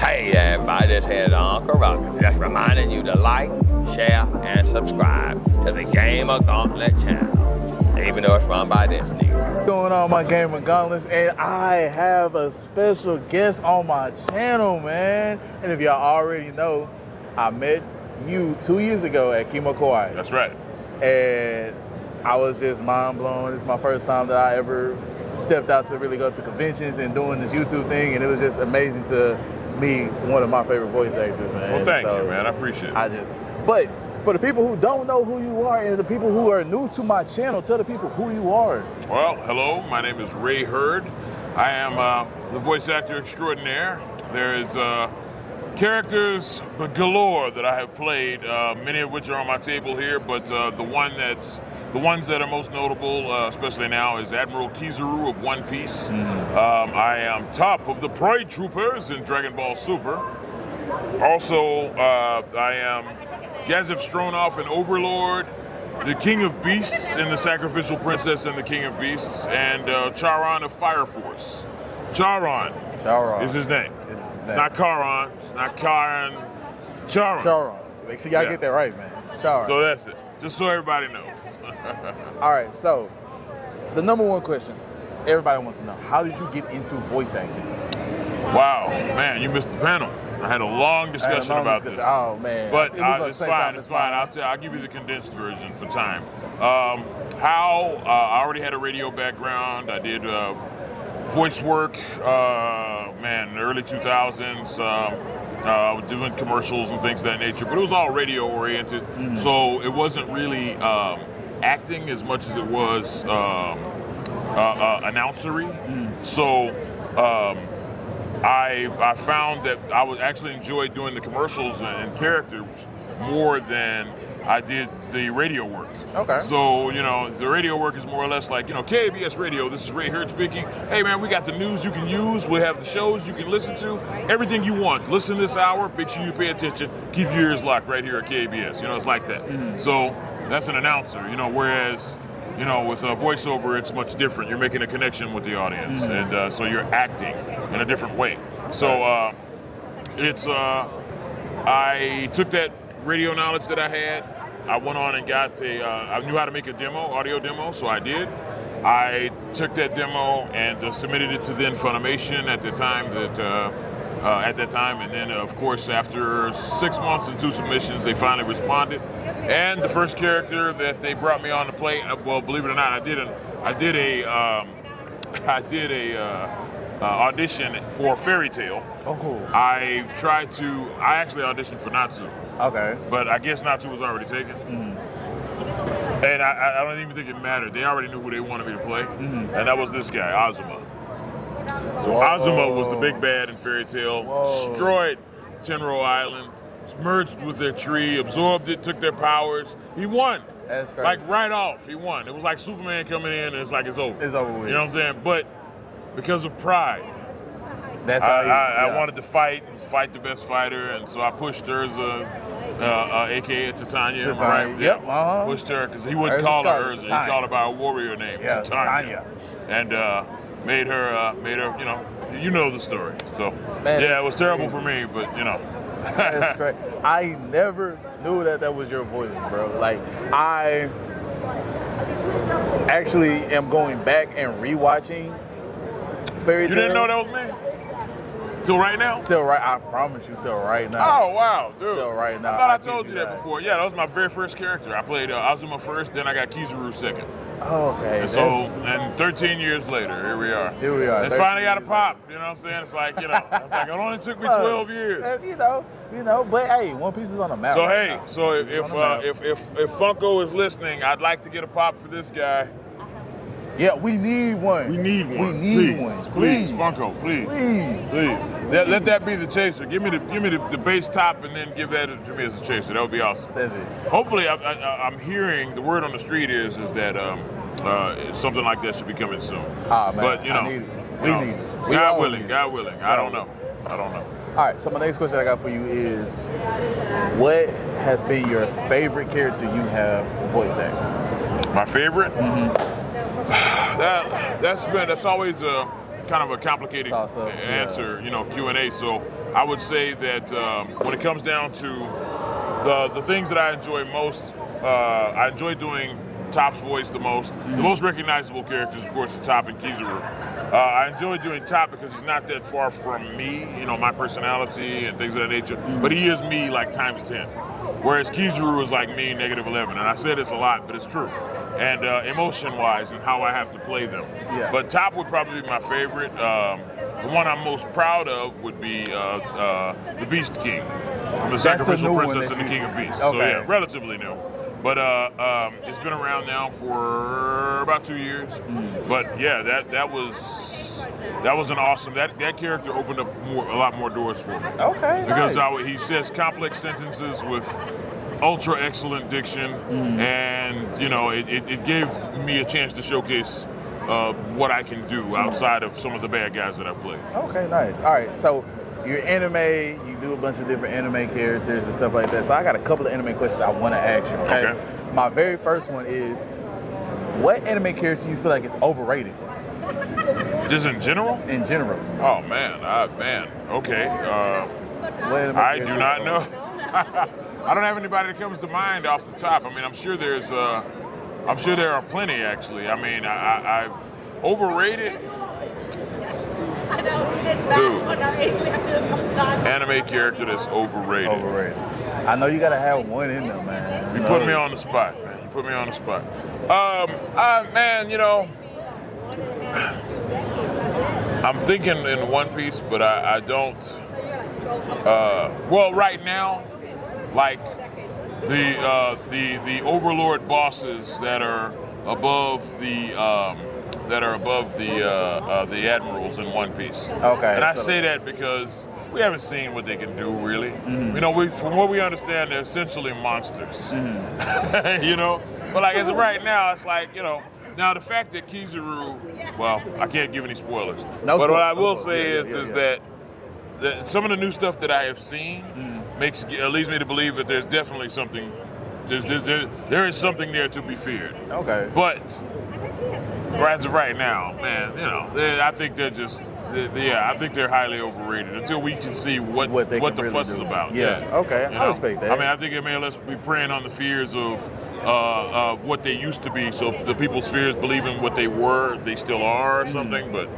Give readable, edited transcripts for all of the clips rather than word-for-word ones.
Hey everybody, this here's Uncle Roger. Just reminding you to like, share, and subscribe to the GamerGauntlet channel, even though it's run by this nigga. What's going on, my GamerGauntlets? And I have a special guest on my channel, man. And if y'all already know, I met you 2 years ago at Kimo Kawai. That's right. And I was just mind blown. It's my first time that I ever stepped out to really go to conventions and doing this YouTube thing, and it was just amazing to meet one of my favorite voice actors, man. Well, thank you, man. I appreciate it. But for the people who don't know who you are and the people who are new to my channel, tell the people who you are. Well, hello. My name is Ray Hurd. I am the voice actor extraordinaire. There is characters galore that I have played, many of which are on my table here, but the ones that are most notable, especially now, is Admiral Kizaru of One Piece. I am Toppo of the Pride Troopers in Dragon Ball Super. Also, I am Gazif Stronov in Overlord, the King of Beasts in the Sacrificial Princess and the King of Beasts, and Charon of Fire Force. Charon is his name. Not Charon, not Karen, Charon. Charon. Make sure y'all get that right, man. Charon. So that's it. Just so everybody knows. All right, so the number one question everybody wants to know: how did you get into voice acting? Wow, man, you missed the panel. I had a long discussion about this. Oh man, but it's fine. It's fine. I'll give you the condensed version for time. I already had a radio background. I did voice work, man, in the early 2000s. Doing commercials and things of that nature, but it was all radio oriented. So it wasn't really acting as much as it was announcery. So I found that I would actually enjoy doing the commercials and characters more than I did the radio work. Okay. So, you know, the radio work is more or less like, you know, KBS Radio, this is Ray Hurd speaking. Hey, man, we got the news you can use. We have the shows you can listen to. Everything you want. Listen this hour. Make sure you pay attention. Keep your ears locked right here at KBS. You know, it's like that. So that's an announcer, you know, whereas, you know, with a voiceover, it's much different. You're making a connection with the audience. And so you're acting in a different way. So I took that radio knowledge that I had. I went on and got I knew how to make a demo, audio demo, so I did. I took that demo and submitted it to then Funimation at the time and then of course after 6 months and 2 submissions, they finally responded. And the first character that they brought me on to play, well, believe it or not, I did a audition for Fairy Tail. I actually auditioned for Natsu. Okay. But I guess Natsu was already taken. And I don't even think it mattered. They already knew who they wanted me to play. And that was this guy, Azuma. So Azuma was the big bad in Fairy Tail, destroyed Tenro Island, merged with their tree, absorbed it, took their powers. He won. That's crazy. Like right off, he won. It was like Superman coming in and it's like it's over. It's over with. You know what I'm saying? But because of pride, that's how I wanted to fight the best fighter, and so I pushed Urza, aka Titania. Right? Yep. Pushed her because he wouldn't call her Urza. He called her by a warrior name, Titania. And made her, you know the story. So man, yeah, it was terrible for me, but you know. That's great. I never knew that was your voice, bro. Like I actually am going back and rewatching Fairy Tail. You didn't know that was me? Till right now? I promise you, till right now. Oh, wow, dude. Till right now. I thought I told you that before. Yeah, that was my very first character. I played Azuma first, then I got Kizaru second. Oh, okay. And so, and 13 years later, here we are. Here we are. It finally got a pop, you know what I'm saying? It's like, you know, it only took me 12 years. You know, but hey, One Piece is on the map. So, right hey, now. so if Funko is listening, I'd like to get a pop for this guy. Yeah, we need one. We need one. We need one. Please, Funko, please. Please. Let that be the chaser. Give me the base top and then give that to me as a chaser. That would be awesome. That's it. Hopefully, I'm hearing the word on the street is that something like that should be coming soon. Ah, man, but you know, we need it. God willing. I don't know. All right. So my next question I got for you is, what has been your favorite character you have voice acted? My favorite? That's always a kind of a complicated answer, you know, Q&A. So I would say that when it comes down to the things that I enjoy most, I enjoy doing Top's voice the most. The most recognizable characters, of course, are Top and Kizaru. I enjoy doing Top because he's not that far from me, my personality and things of that nature. But he is me like times 10. Whereas Kizaru is like me -11. And I say this a lot, but it's true. And emotion-wise and how I have to play them. Yeah. But Top would probably be my favorite. The one I'm most proud of would be the Beast King from the Sacrificial Princess and the King of Beasts. Okay. So yeah, relatively new. But it's been around now for about 2 years. But yeah, that was an awesome. That character opened up a lot more doors for me. Okay. Because nice. he says complex sentences with ultra excellent diction, and it gave me a chance to showcase what I can do outside of some of the bad guys that I played. Okay, nice. All right, so you're anime, you do a bunch of different anime characters and stuff like that. So I got a couple of anime questions I want to ask you, okay? My very first one is, what anime character do you feel like is overrated? Just in general? In general. Oh, man. Okay. I do not know. I don't have anybody that comes to mind off the top. I mean, I'm sure there are plenty, actually. I mean, I overrated. Dude, anime character that's overrated. Overrated. I know you gotta have one in there, man. You put me on the spot, man. You put me on the spot. Man, I'm thinking in One Piece, but I don't. Well, right now, like the overlord bosses that are above the admirals in One Piece. Okay. And I say that because we haven't seen what they can do, really. From what we understand, they're essentially monsters. But like as of right now, it's like, now the fact that Kizaru, well, I can't give any spoilers. But what I will say is that some of the new stuff that I have seen leads me to believe that there's definitely something. There is something there to be feared. Okay. But as of right now, man, I think they're just. I think they're highly overrated until we can see what the really fuss do. is about. Yeah. Okay. I respect that. I mean, I think it may let's be preying on the fears of what they used to be. So the people's fears believing what they were, they still are, or something. But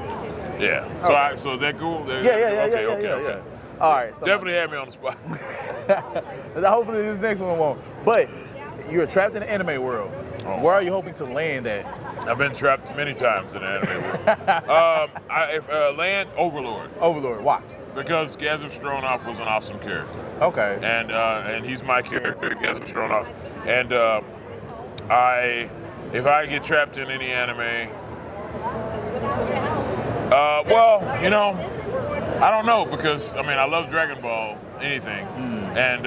yeah. So Okay. so is that cool? Yeah. Okay. All right. So Definitely had me on the spot. hopefully this next one won't. But you're trapped in the anime world. Where are you hoping to land at? I've been trapped many times in the anime world. If land Overlord. Overlord. Why? Because Gazem Stronoff was an awesome character. Okay. And he's my character, Gazem Stronoff. And if I get trapped in any anime, I don't know, because I love Dragon Ball, anything, and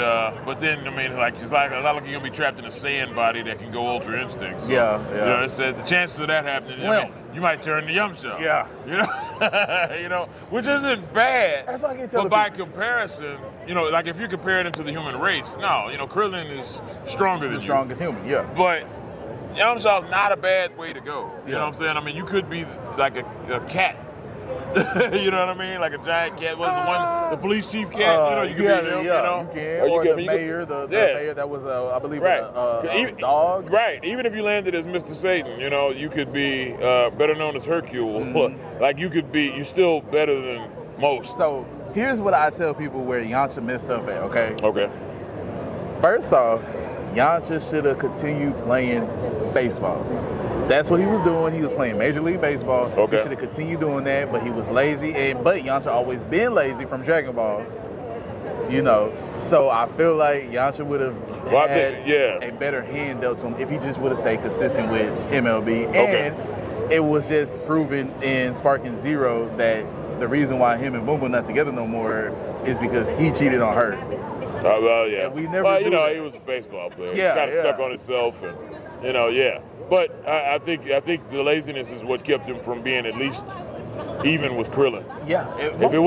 but then it's like not like you're gonna be trapped in a Saiyan body that can go Ultra Instinct. So, Yeah. It said the chances of that happening, you might turn to Yamcha. Yeah. Which isn't bad. That's why I can tell. But by comparison, like if you compare it to the human race, no, Krillin is stronger than the strongest human. Yeah. But Yamcha's not a bad way to go. You know what I'm saying? I mean, you could be like a cat. You know what I mean? Like a giant cat. Was the police chief cat? You could be him. You can. Or the mayor, the mayor that was, I believe, a dog. Right. Even if you landed as Mr. Satan, you could be better known as Hercule. Like you're still better than most. So here's what I tell people where Yamcha messed up at. Okay. Okay. First off, Yamcha should have continued playing baseball. That's what he was doing. He was playing Major League Baseball. Okay. He should have continued doing that, but he was lazy. But Yamcha always been lazy from Dragon Ball. So I feel like Yamcha would have had a better hand dealt to him if he just would have stayed consistent with MLB. Okay. And it was just proven in Sparking Zero that the reason why him and Boom Boom not together no more is because he cheated on Hurd. Well, yeah. And we never he was a baseball player. Yeah, he kind of stuck on himself, and But I think the laziness is what kept him from being at least even with Krillin. Yeah. If it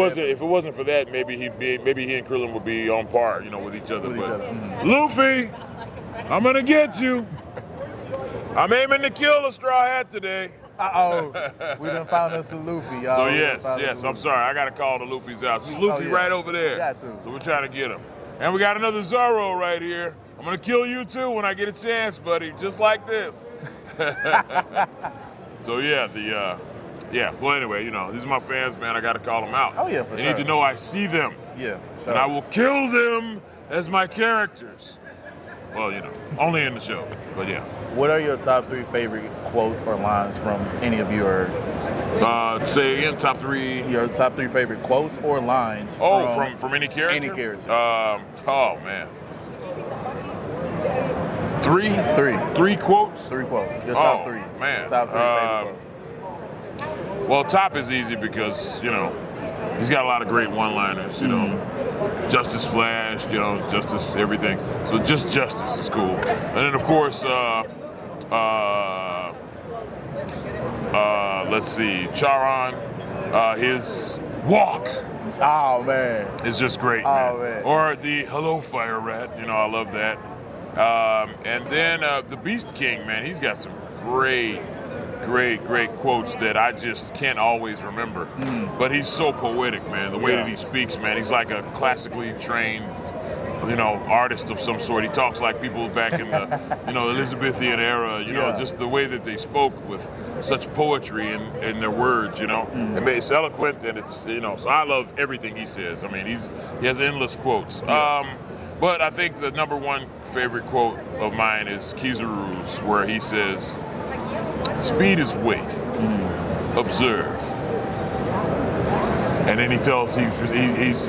wasn't for that, maybe he and Krillin would be on par, with each other. Luffy, I'm gonna get you. I'm aiming to kill a Straw Hat today. We done found us a Luffy, y'all. So yes, I'm sorry. I got to call the Luffy's out. There's Luffy right over there. Got to. So we're trying to get him. And we got another Zoro right here. I'm going to kill you too when I get a chance, buddy, just like this. So well anyway, you know, these are my fans, man. I got to call them out. Oh yeah, for they sure. need to know I see them. Yeah, for sure. And I will kill them as my characters. Well, you know, only in the show, but yeah. What are your top 3 favorite quotes or lines from any of your? Say again, top 3. Your top 3 favorite quotes or lines. From any character? Any character. Oh man. 3? 3 quotes? 3 quotes. Your top 3. Man. Top 3 favorite quotes. Well, top is easy because, you know, he's got a lot of great one-liners, you know. Justice Flash, you know, Justice everything. So just Justice is cool. And then, of course, let's see, Charon, his walk. Oh, man. It's just great, man. Man. Or the Hello, Fire Rat, you know, I love that. And then the Beast King, man, he's got some great quotes that I just can't always remember. But he's so poetic, man. The way that he speaks, man, he's like a classically trained, you know, artist of some sort. He talks like people back in the, you know, Elizabethan era, you know, just the way that they spoke with such poetry in their words, you know. It's eloquent and it's, you know, so I love everything he says. I mean, he has endless quotes. But I think the number 1 favorite quote of mine is Kizaru's, where he says, "Speed is weight. Observe." And then he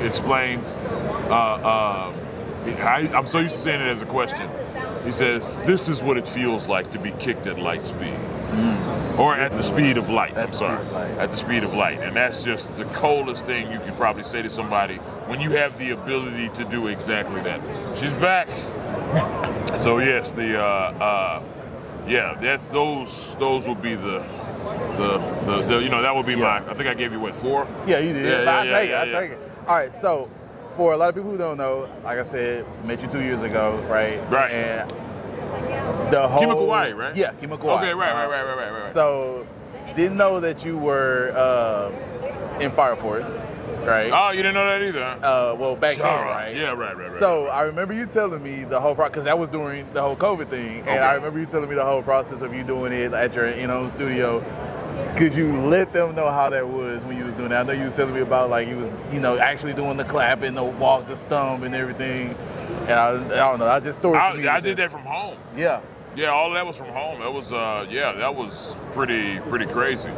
explains, I'm so used to saying it as a question. He says, "This is what it feels like to be kicked at light speed." Or at the speed of light, At the speed of light. And that's just the coldest thing you could probably say to somebody when you have the ability to do exactly that. She's back. So yes, those would be the you know, that would be my, I think I gave you what, 4? Yeah, you did. I'll take it. All right, so for a lot of people who don't know, like I said, met you 2 years ago, right? Right. And the whole Kimakawai, right? Yeah, Kimakawai. Okay, right. So didn't know that you were in Fire Force, right? Oh, you didn't know that either? Well, back then, right? Yeah, right. So I remember you telling me the whole process, because that was during the whole COVID thing, and I remember you telling me the whole process of you doing it at your in-home studio. Could you let them know how that was when you was doing that? I know you was telling me about, like, you was, you know, actually doing the clapping, the walk, the stomp, and everything. And I don't know, I just story. I did that from home. Yeah. Yeah, all of that was from home. That was that was pretty crazy.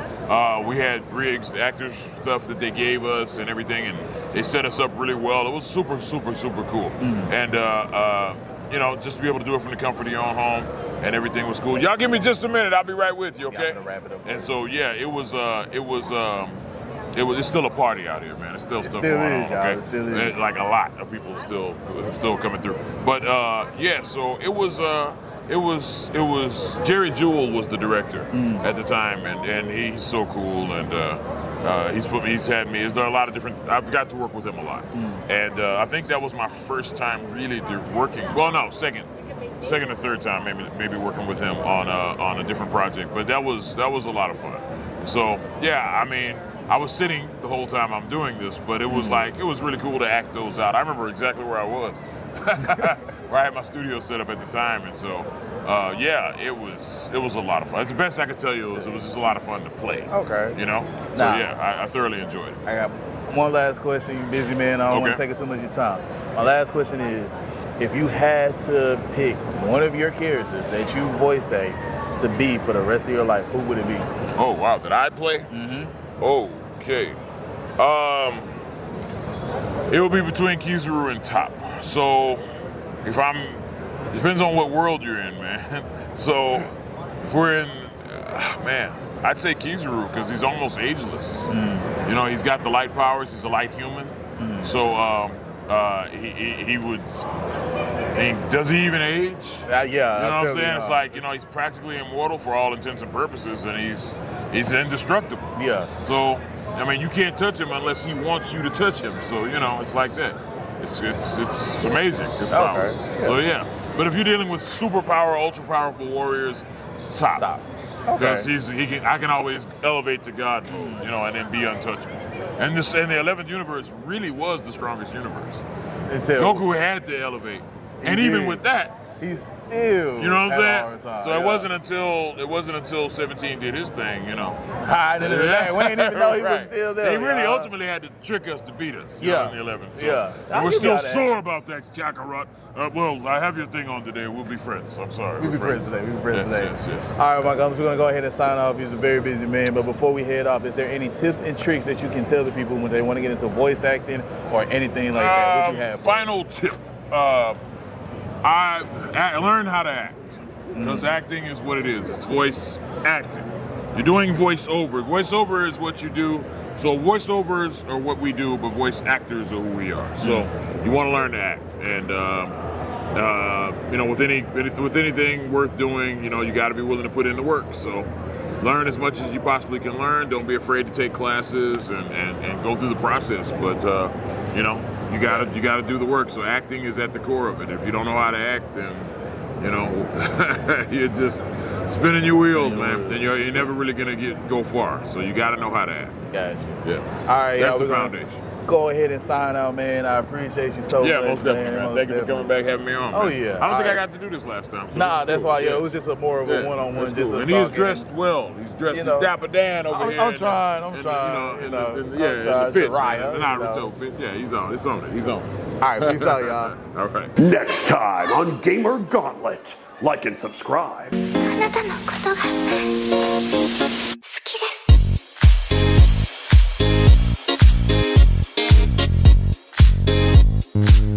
We had rigs, actors stuff that they gave us and everything, and they set us up really well. It was super cool. And you know, just to be able to do it from the comfort of your own home, and everything was cool. Y'all give me just a minute, I'll be right with you, okay? Wrap it up. And so yeah, it's still a party out here, man. It's still stuff still going is, on, y'all. okay? It still is. Like a lot of people still coming through. But yeah, so it was Jerry Jewell was the director at the time, and he's so cool, and he's had me. There's a lot of different. I've got to work with him a lot, and I think that was my first time really working. Well, no, second or third time maybe working with him on a different project. But that was a lot of fun. So yeah, I mean, I was sitting the whole time I'm doing this, but it was it was really cool to act those out. I remember exactly where I was. Where I had my studio set up at the time, and so yeah, it was a lot of fun. It's the best I could tell you. It was just a lot of fun to play. Okay. You know. So yeah, I thoroughly enjoyed it. I got one last question. You busy man. I don't want to take up too much of your time. My last question is, if you had to pick one of your characters that you voice act to be for the rest of your life, who would it be? Oh wow, did I play? Okay. It will be between Kizaru and Top. So, depends on what world you're in, man. So, if we're in, man, I'd say Kizaru because he's almost ageless. You know, he's got the light powers. He's a light human. So, he would. Does he even age? Yeah. You know what I'm saying? It's like, you know, he's practically immortal for all intents and purposes, and he's indestructible. Yeah. So, I mean, you can't touch him unless he wants you to touch him. So, you know, it's like that. It's amazing, his powers. Okay. Yeah. So yeah. But if you're dealing with super power, ultra powerful warriors, Top. because I can always elevate to God mode, you know, and then be untouchable. And the 11th universe really was the strongest universe. Goku had to elevate, and even with that, he's still, you know what I'm saying? Time, so it wasn't until 17 did his thing, you know. We didn't even know he was still there. They really ultimately had to trick us to beat us, you know, in the 11th. So. And we're still sore about that, Kakarot. Well, I have your thing on today. We'll be friends. I'm sorry. We'll be friends today. Yes. All right, my guys, we're going to go ahead and sign off. He's a very busy man. But before we head off, is there any tips and tricks that you can tell the people when they want to get into voice acting or anything like that? What you have? Final tip. I learned how to act. Because acting is what it is. It's voice acting. You're doing voiceovers. Voiceover is what you do. So voiceovers are what we do, but voice actors are who we are. So you want to learn to act, and you know, with anything worth doing, you know, you got to be willing to put in the work. So learn as much as you possibly can learn. Don't be afraid to take classes and go through the process. But you know, you gotta do the work. So acting is at the core of it. If you don't know how to act, then you know you're just spinning your wheels, man. Then you're never really gonna go far. So you got to know how to act. Gotcha. Yeah. All right, that's the foundation. Go ahead and sign out, man. I appreciate you so much. Yeah, most definitely, man. Thank you for coming back, having me on. Oh, man. yeah. I don't think I got to do this last time. So nah, that's cool. Why, it was just more of a one-on-one. Just and he's dressed well. He's dressed, he's Dapper Dan over here. I'm trying. You know, the fit, the Naruto fit. Yeah, he's on it. All right, peace out, y'all. All right. Next time on Gamer Gauntlet, like and subscribe. あなたのことが好きです